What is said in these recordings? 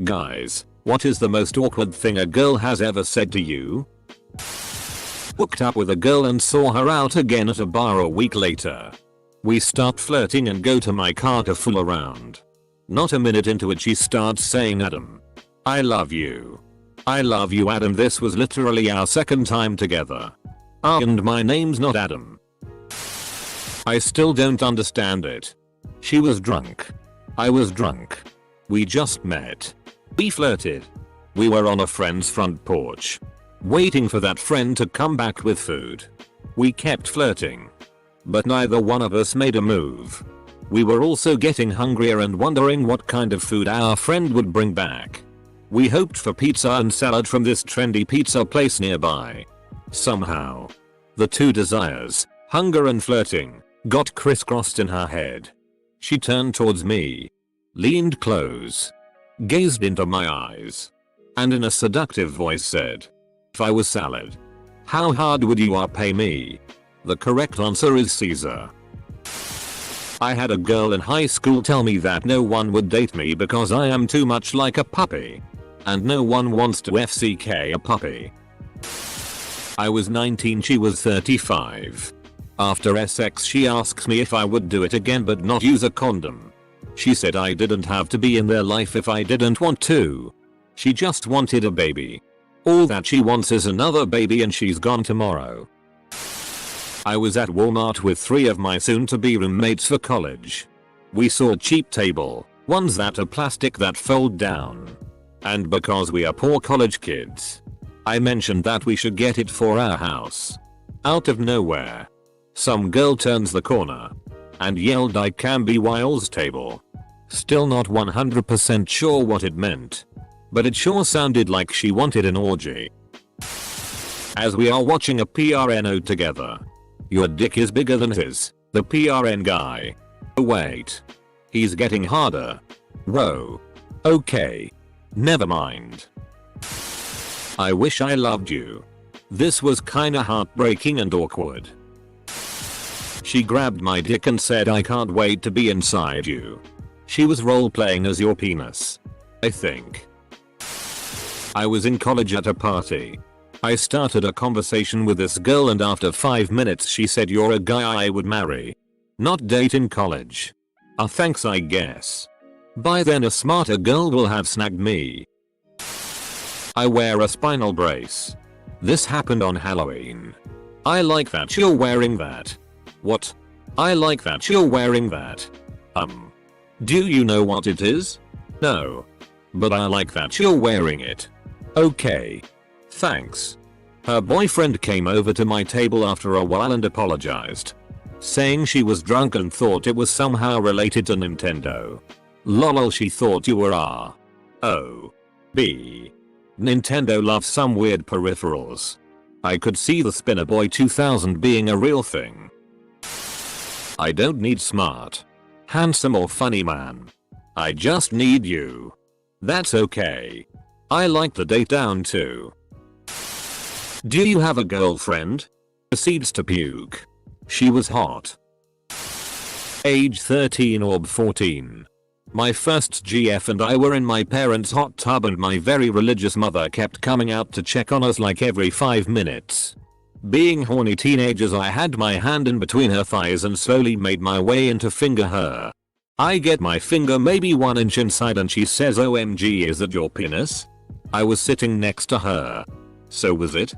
Guys, what is the most awkward thing a girl has ever said to you? Hooked up with a girl and saw her out again at a bar a week later. We start flirting and go to my car to fool around. Not a minute into it she starts saying, "Adam, I love you. I love you, Adam." This was literally our second time together. And my name's not Adam. I still don't understand it. She was drunk. I was drunk. We just met. We flirted. We were on a friend's front porch, waiting for that friend to come back with food. We kept flirting, but neither one of us made a move. We were also getting hungrier and wondering what kind of food our friend would bring back. We hoped for pizza and salad from this trendy pizza place nearby. Somehow, the two desires, hunger and flirting, got crisscrossed in her head. She turned towards me, leaned close, gazed into my eyes, and in a seductive voice said, "If I was salad, how hard would you pay me?" The correct answer is Caesar. I had a girl in high school tell me that no one would date me because I am too much like a puppy, and no one wants to FCK a puppy. I was 19, she was 35. After sex she asks me if I would do it again but not use a condom. She said I didn't have to be in their life if I didn't want to. She just wanted a baby. All that she wants is another baby and she's gone tomorrow. I was at Walmart with 3 of my soon-to-be roommates for college. We saw cheap table, ones that are plastic that fold down. And because we are poor college kids, I mentioned that we should get it for our house. Out of nowhere, some girl turns the corner and yelled, "I can be Wiles table." Still not 100% sure what it meant, but it sure sounded like she wanted an orgy. As we are watching a PRNO together. "Your dick is bigger than his," the PRN guy. "Oh wait. He's getting harder." Whoa. Okay. Never mind. "I wish I loved you." This was kinda heartbreaking and awkward. "She grabbed my dick and said, 'I can't wait to be inside you.' She was role-playing as your penis, I think." I was in college at a party. I started a conversation with this girl and after 5 minutes she said, "You're a guy I would marry. Not date in college." Thanks I guess. By then a smarter girl will have snagged me. I wear a spinal brace. This happened on Halloween. "I like that you're wearing that." "What?" "I like that you're wearing that." Do you know what it is?" "No. But I like that you're wearing it." "Okay. Thanks." Her boyfriend came over to my table after a while and apologized, saying she was drunk and thought it was somehow related to Nintendo. Lol, she thought you were R.O.B. Nintendo loves some weird peripherals. I could see the Spinner Boy 2000 being a real thing. I don't need smart, handsome or funny man. I just need you. That's okay. I like the date down too. "Do you have a girlfriend?" Proceeds to puke. "She was hot." Age 13 or 14. My first GF and I were in my parents' hot tub and my very religious mother kept coming out to check on us like every 5 minutes. Being horny teenagers, I had my hand in between her thighs and slowly made my way in to finger her. I get my finger maybe 1 inch inside and she says, "OMG, is that your penis?" I was sitting next to her. So was it?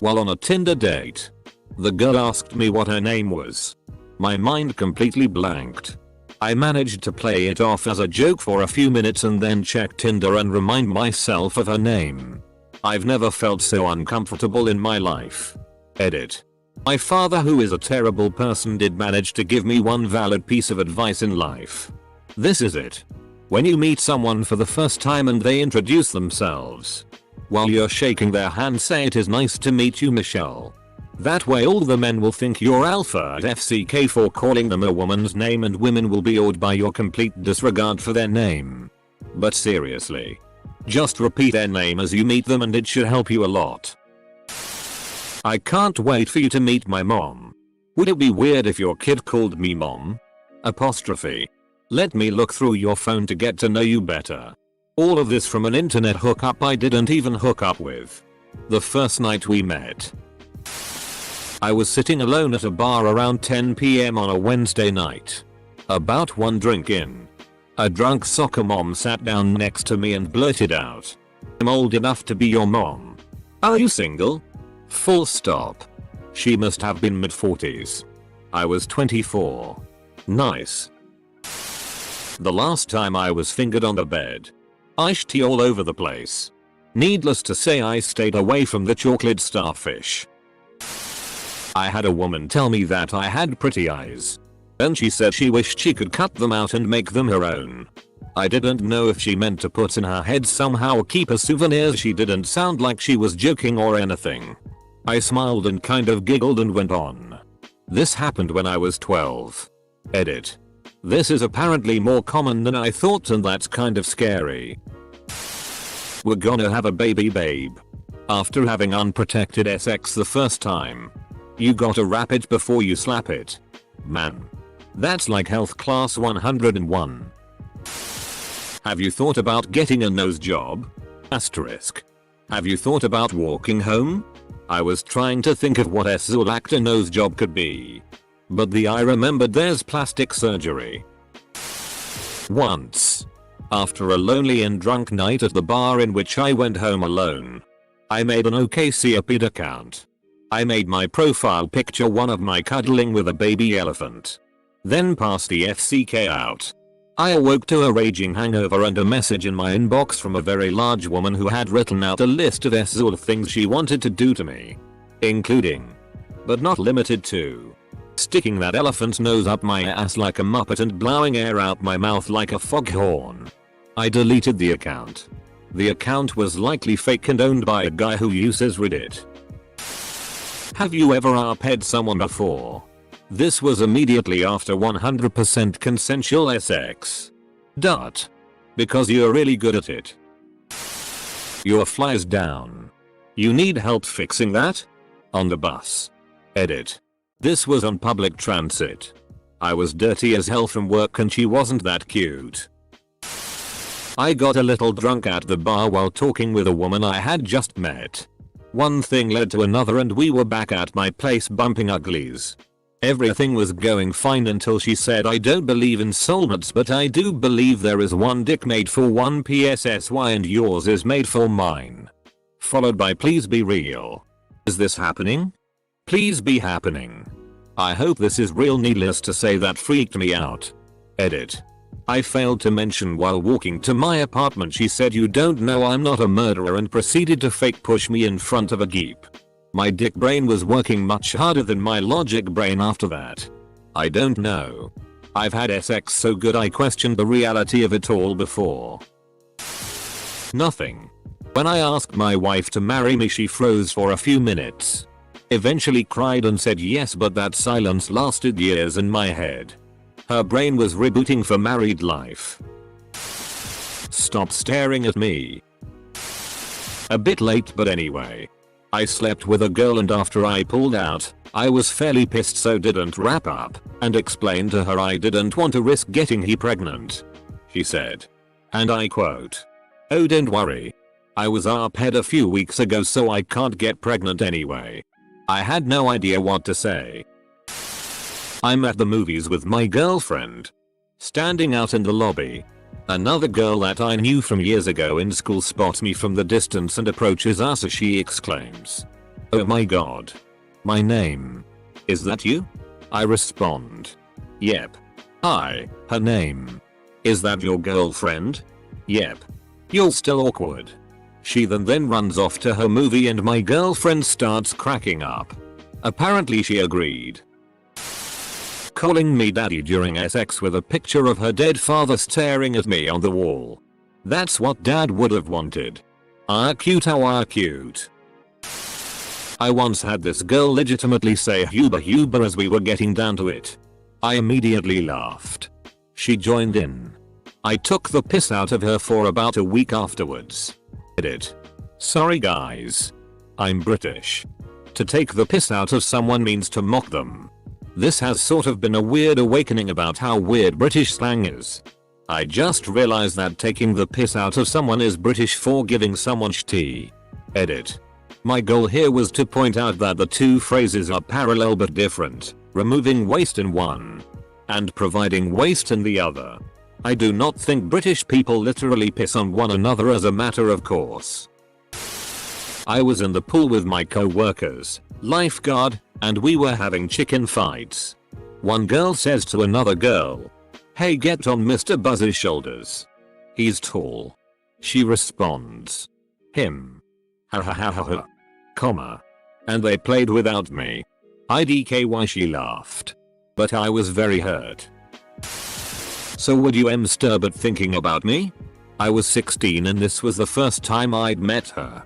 While on a Tinder date, the girl asked me what her name was. My mind completely blanked. I managed to play it off as a joke for a few minutes and then check Tinder and remind myself of her name. I've never felt so uncomfortable in my life. Edit. My father, who is a terrible person, did manage to give me one valid piece of advice in life. This is it. When you meet someone for the first time and they introduce themselves, while you're shaking their hand, say, "It is nice to meet you, Michelle." That way all the men will think you're alpha at FCK for calling them a woman's name and women will be awed by your complete disregard for their name. But seriously, just repeat their name as you meet them and it should help you a lot. I can't wait for you to meet my mom. Would it be weird if your kid called me mom? Apostrophe. Let me look through your phone to get to know you better. All of this from an internet hookup I didn't even hook up with. The first night we met, I was sitting alone at a bar around 10 PM on a Wednesday night. About one drink in, a drunk soccer mom sat down next to me and blurted out, "I'm old enough to be your mom. Are you single?" Full stop. She must have been mid-40s. I was 24. Nice. The last time I was fingered on the bed, iced tea all over the place. Needless to say, I stayed away from the chocolate starfish. I had a woman tell me that I had pretty eyes, and she said she wished she could cut them out and make them her own. I didn't know if she meant to put in her head somehow keep a souvenir. She didn't sound like she was joking or anything. I smiled and kind of giggled and went on. This happened when I was 12. Edit. This is apparently more common than I thought, and that's kind of scary. We're gonna have a baby, babe. After having unprotected sex the first time, you gotta wrap it before you slap it. Man. That's like health class 101. Have you thought about getting a nose job? Asterisk. Have you thought about walking home? I was trying to think of what a nose job could be, but I remembered there's plastic surgery. Once, after a lonely and drunk night at the bar in which I went home alone, I made an OkCupid account. I made my profile picture one of my cuddling with a baby elephant. Then passed the FCK out. I awoke to a raging hangover and a message in my inbox from a very large woman who had written out a list of things she wanted to do to me, including, but not limited to, sticking that elephant's nose up my ass like a muppet and blowing air out my mouth like a foghorn. I deleted the account. The account was likely fake and owned by a guy who uses Reddit. Have you ever RP'd someone before? This was immediately after 100% consensual sex. Because you're really good at it. Your fly's down. You need help fixing that? On the bus. Edit. This was on public transit. I was dirty as hell from work and she wasn't that cute. I got a little drunk at the bar while talking with a woman I had just met. One thing led to another and we were back at my place bumping uglies. Everything was going fine until she said, "I don't believe in soulmates, but I do believe there is one dick made for one PSSY and yours is made for mine." Followed by, "Please be real. Is this happening? Please be happening. I hope this is real." Needless to say, that freaked me out. Edit. I failed to mention while walking to my apartment she said, "You don't know I'm not a murderer," and proceeded to fake push me in front of a Jeep. My dick brain was working much harder than my logic brain after that. I don't know. I've had sex so good I questioned the reality of it all before. Nothing. When I asked my wife to marry me, she froze for a few minutes. Eventually cried and said yes, but that silence lasted years in my head. Her brain was rebooting for married life. Stop staring at me. A bit late, but anyway. I slept with a girl and after I pulled out, I was fairly pissed, so didn't wrap up and explained to her I didn't want to risk getting her pregnant. She said, and I quote, "Oh, don't worry. I was RP'd a few weeks ago so I can't get pregnant anyway." I had no idea what to say. I'm at the movies with my girlfriend. Standing out in the lobby. Another girl that I knew from years ago in school spots me from the distance and approaches us as she exclaims, "Oh my god. My name. Is that you?" I respond, "Yep." "Hi." Her name. "Is that your girlfriend?" "Yep." "You're still awkward." She then runs off to her movie and my girlfriend starts cracking up. Apparently she agreed. Calling me daddy during sex with a picture of her dead father staring at me on the wall. That's what dad would have wanted. Ah cute, how ah cute. I once had this girl legitimately say "Huber Huber" as we were getting down to it. I immediately laughed. She joined in. I took the piss out of her for about a week afterwards. Edit. Sorry guys. I'm British. To take the piss out of someone means to mock them. This has sort of been a weird awakening about how weird British slang is. I just realized that taking the piss out of someone is British for giving someone shitty. Edit. My goal here was to point out that the two phrases are parallel but different, removing waste in one and providing waste in the other. I do not think British people literally piss on one another as a matter of course. I was in the pool with my co-workers, lifeguard, and we were having chicken fights. One girl says to another girl, "Hey, get on Mr. Buzz's shoulders. He's tall." She responds, "Him. Ha ha ha ha ha. Comma. And they played without me." IDKY she laughed. But I was very hurt. So would you Sturbert thinking about me? I was 16 and this was the first time I'd met her.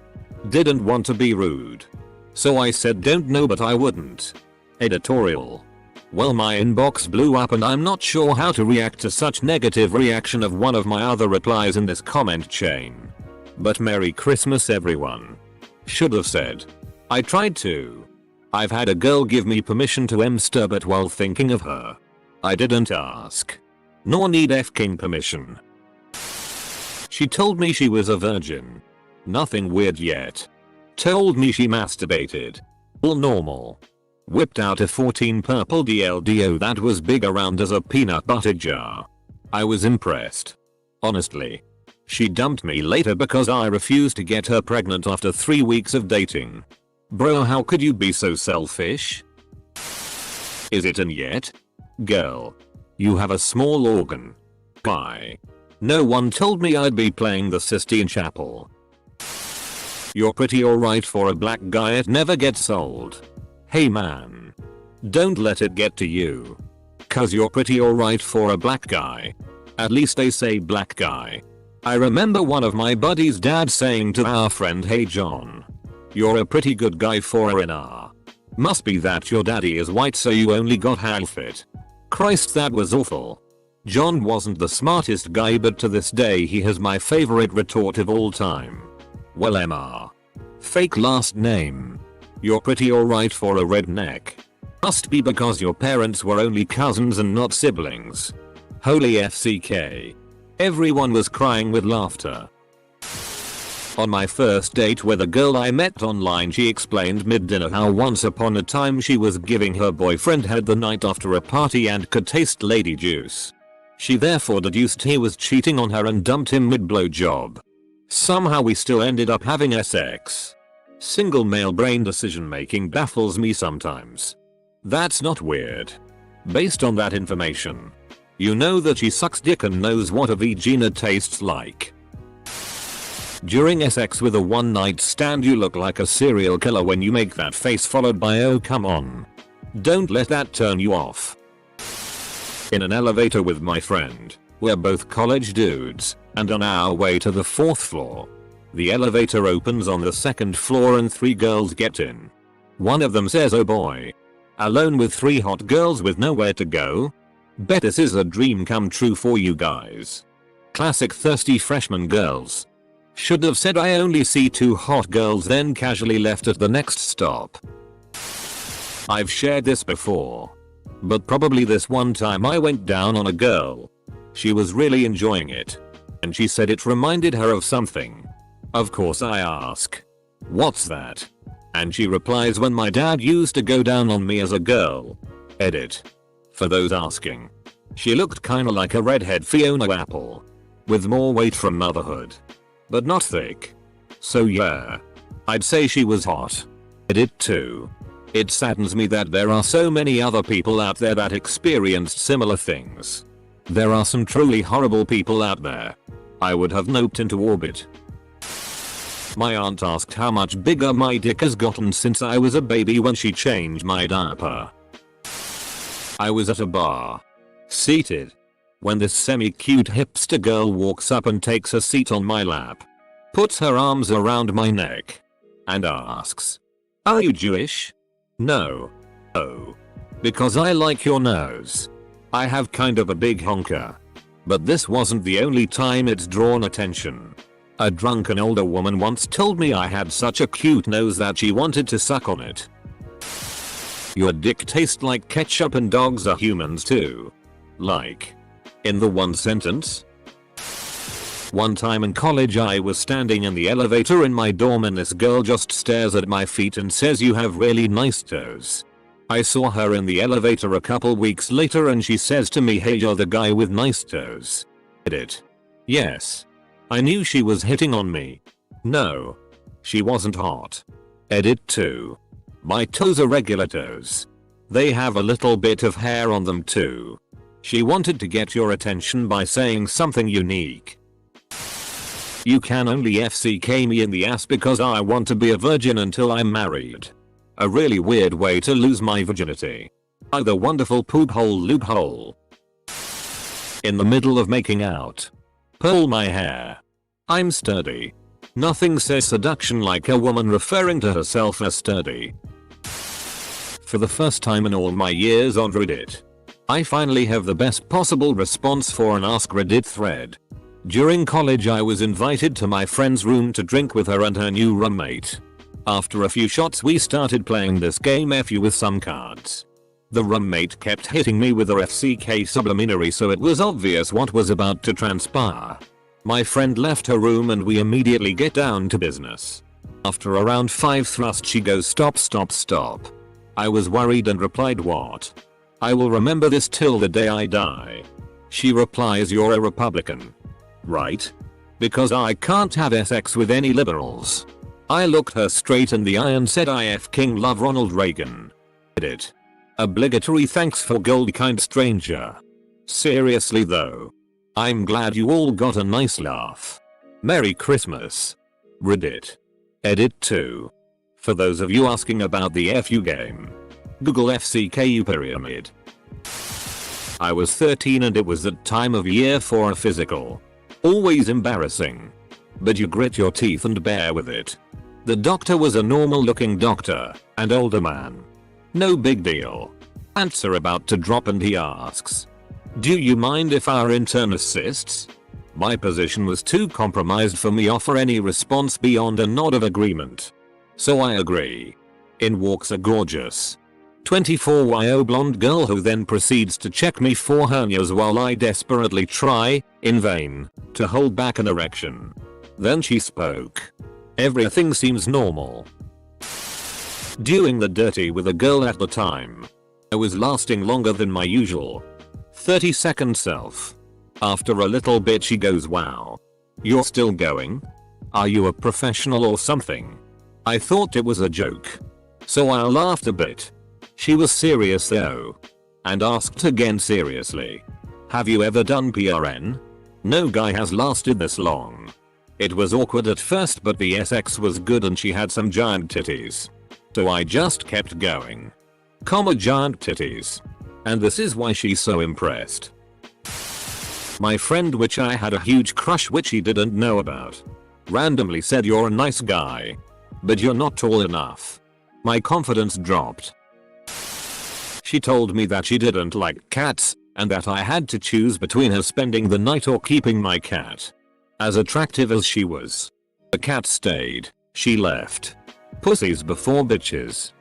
Didn't want to be rude. So I said don't know but I wouldn't. Editorial. Well, my inbox blew up and I'm not sure how to react to such negative reaction of one of my other replies in this comment chain. But Merry Christmas everyone. Should have said. I tried to. I've had a girl give me permission to Sturbert while thinking of her. I didn't ask. Nor need F-king permission. She told me she was a virgin. Nothing weird yet. Told me she masturbated. All normal. Whipped out a 14 purple DLDO that was big around as a peanut butter jar. I was impressed. Honestly. She dumped me later because I refused to get her pregnant after 3 weeks of dating. Bro, how could you be so selfish? Is it in yet? Girl. You have a small organ. Bye. No one told me I'd be playing the Sistine Chapel. You're pretty alright for a black guy, it never gets old. Hey man. Don't let it get to you. Cause you're pretty alright for a black guy. At least they say black guy. I remember one of my buddy's dad saying to our friend, "Hey John. You're a pretty good guy for an R. Must be that your daddy is white so you only got half it." Christ, that was awful. John wasn't the smartest guy but to this day he has my favorite retort of all time. Well MR. Fake last name. You're pretty alright for a redneck. Must be because your parents were only cousins and not siblings. Holy FCK. Everyone was crying with laughter. On my first date with a girl I met online, she explained mid-dinner how once upon a time she was giving her boyfriend head the night after a party and could taste lady juice. She therefore deduced he was cheating on her and dumped him mid-blowjob. Somehow we still ended up having sex. Single male brain decision making baffles me sometimes. That's not weird. Based on that information, you know that she sucks dick and knows what a vagina tastes like. During sex with a one night stand you look like a serial killer when you make that face followed by "oh come on." Don't let that turn you off. In an elevator with my friend, we're both college dudes, and on our way to the 4th floor. The elevator opens on the 2nd floor and 3 girls get in. One of them says, "Oh boy. Alone with 3 hot girls with nowhere to go? Bet this is a dream come true for you guys." Classic thirsty freshman girls. Should have said, "I only see 2 hot girls," then casually left at the next stop. I've shared this before. But probably this one time I went down on a girl. She was really enjoying it. And she said it reminded her of something. Of course I ask, "What's that?" And she replies, "When my dad used to go down on me as a girl." Edit. For those asking. She looked kinda like a redhead Fiona Apple. With more weight from motherhood. But not thick. So yeah. I'd say she was hot. Edit 2. It saddens me that there are so many other people out there that experienced similar things. There are some truly horrible people out there. I would have noped into orbit. My aunt asked how much bigger my dick has gotten since I was a baby when she changed my diaper. I was at a bar. Seated. When this semi-cute hipster girl walks up and takes a seat on my lap. Puts her arms around my neck. And asks, "Are you Jewish?" No. Oh. Because I like your nose. I have kind of a big honker. But this wasn't the only time it's drawn attention. A drunken older woman once told me I had such a cute nose that she wanted to suck on it. Your dick tastes like ketchup and dogs are humans too. Like. In the one sentence? One time in college I was standing in the elevator in my dorm and this girl just stares at my feet and says you have really nice toes. I saw her in the elevator a couple weeks later and she says to me, hey, you're the guy with nice toes. Edit. Yes. I knew she was hitting on me. No. She wasn't hot. Edit 2. My toes are regular toes. They have a little bit of hair on them too. She wanted to get your attention by saying something unique. You can only FCK me in the ass because I want to be a virgin until I'm married. A really weird way to lose my virginity. The wonderful poop hole loophole. In the middle of making out. Pull my hair. I'm sturdy. Nothing says seduction like a woman referring to herself as sturdy. For the first time in all my years on Reddit, I finally have the best possible response for an Ask Reddit thread. During college I was invited to my friend's room to drink with her and her new roommate. After a few shots we started playing this game FU with some cards. The roommate kept hitting me with her FCK subliminary, so it was obvious what was about to transpire. My friend left her room and we immediately get down to business. After around 5 thrusts she goes, stop stop stop. I was worried and replied, what? I will remember this till the day I die. She replies, you're a Republican. Right? Because I can't have sex with any liberals. I looked her straight in the eye and said, I f***ing love Ronald Reagan. Edit. Obligatory thanks for gold, kind stranger. Seriously though. I'm glad you all got a nice laugh. Merry Christmas. Reddit. Edit 2. For those of you asking about the FU game. Google FCKU pyramid. I was 13 and it was that time of year for a physical. Always embarrassing. But you grit your teeth and bear with it. The doctor was a normal looking doctor, and older man. No big deal. Ants are about to drop and he asks, do you mind if our intern assists? My position was too compromised for me offer any response beyond a nod of agreement. So I agree. In walks a gorgeous 24YO blonde girl who then proceeds to check me for hernias while I desperately try, in vain, to hold back an erection. Then she spoke. Everything seems normal. Doing the dirty with a girl at the time. I was lasting longer than my usual 30-second self. After a little bit she goes, wow. You're still going? Are you a professional or something? I thought it was a joke. So I laughed a bit. She was serious though. And asked again seriously. Have you ever done PRN? No guy has lasted this long. It was awkward at first but the SX was good and she had some giant titties. So I just kept going. Giant titties. And this is why she's so impressed. My friend, which I had a huge crush which he didn't know about, randomly said, you're a nice guy. But you're not tall enough. My confidence dropped. She told me that she didn't like cats, and that I had to choose between her spending the night or keeping my cat. As attractive as she was, the cat stayed, she left. Pussies before bitches.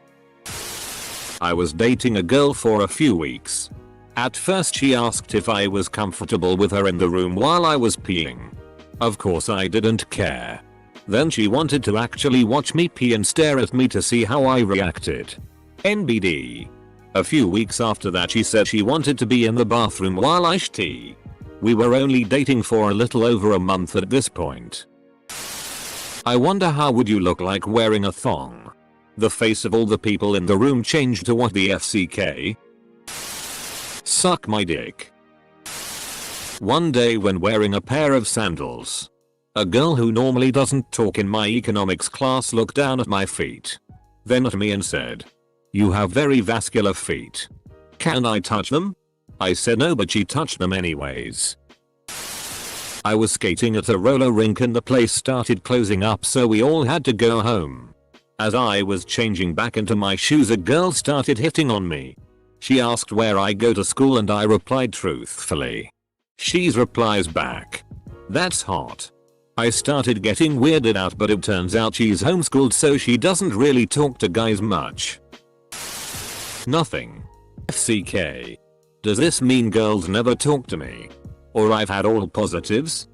I was dating a girl for a few weeks. At first she asked if I was comfortable with her in the room while I was peeing. Of course I didn't care. Then she wanted to actually watch me pee and stare at me to see how I reacted. NBD. A few weeks after that she said she wanted to be in the bathroom while I sh-tea. We were only dating for a little over a month at this point. I wonder how would you look like wearing a thong? The face of all the people in the room changed to what the FCK? Suck my dick. One day when wearing a pair of sandals, a girl who normally doesn't talk in my economics class looked down at my feet. Then at me and said, you have very vascular feet. Can I touch them? I said no, but she touched them anyways. I was skating at a roller rink and the place started closing up, so we all had to go home. As I was changing back into my shoes, a girl started hitting on me. She asked where I go to school and I replied truthfully. She replies back, that's hot. I started getting weirded out, but it turns out she's homeschooled so she doesn't really talk to guys much. Nothing. FCK. Does this mean girls never talk to me? Or I've had all positives?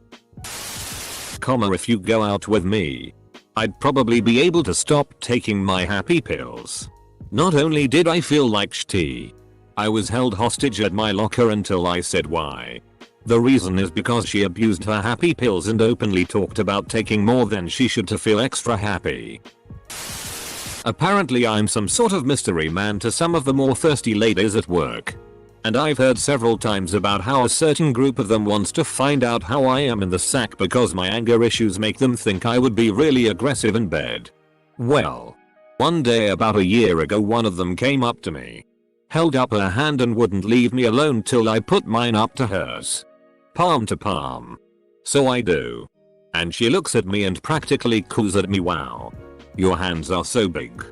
if you go out with me. I'd probably be able to stop taking my happy pills. Not only did I feel like shitty, I was held hostage at my locker until I said why. The reason is because she abused her happy pills and openly talked about taking more than she should to feel extra happy. Apparently I'm some sort of mystery man to some of the more thirsty ladies at work. And I've heard several times about how a certain group of them wants to find out how I am in the sack because my anger issues make them think I would be really aggressive in bed. Well, one day about a year ago one of them came up to me, held up her hand and wouldn't leave me alone till I put mine up to hers. Palm to palm. So I do. And she looks at me and practically coos at me. Wow. Your hands are so big.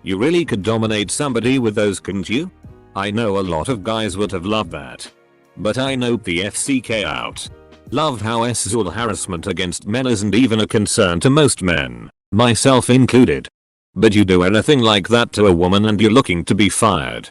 You really could dominate somebody with those, couldn't you? I know a lot of guys would have loved that. But I nope the FCK out. Love how sexual harassment against men isn't even a concern to most men, myself included. But you do anything like that to a woman and you're looking to be fired.